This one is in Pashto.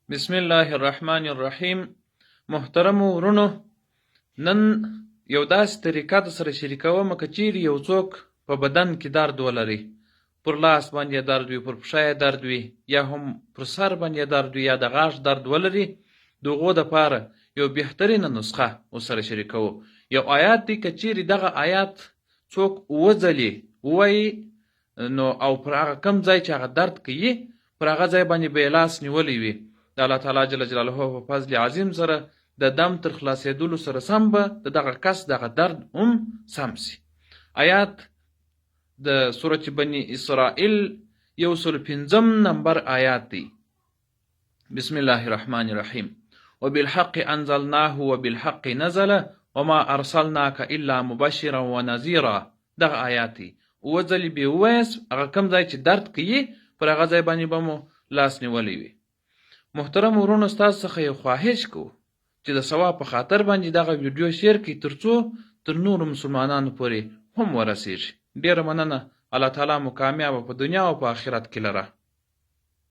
بسم الله الرحمن الرحیم. محترمو ورونو، نن یو داسې طریقه در سره شریکوم که چیرې یو څوک په بدن کې درد ولري، پر لاس باندې درد وي، پر پښه یې درد وي، یا هم پر سر باندې درد وي، یا د غاښ درد ولري، د هغو دپاره یو بهترینه نسخه ورسره شریکوو. یو آیات دی، که چیرې دغه آیات څوک اووه ځلې ووایي نو او پر هغه کم ځای چې هغه درد کوي پر هغه ځای باندې به یې لاس نیولی وي، د الله تعالی جل جلاله په فضل عظیم سره د دم تر خلاصېدلو سره سم به د دغه کس دغه درد هم سم سي. آیات د سورة بني اسرائیل 105 نمبر آیات دی. بسم الله الرحمن الرحیم. وبالحق انزلناه وبالحق نزل وما ارسلناك الا مبشرا ونذيرا. دغه آیات دی اووه ځلې به ووایاست، هغه کم ځای چې درد کوي پر هغه ځای باندې به مو لاس نیولی وي. محترم ورونو، ستاسو څخه یو خواهش کوو چې د ثواب په خاطر باندې دغه ویډیو شیر کړئ، ترڅو تر نورو مسلمانانو پورې هم ورسیږي. ډیره مننه. الله تعالی مو کامیابه په دنیا او په آخرت کې لره.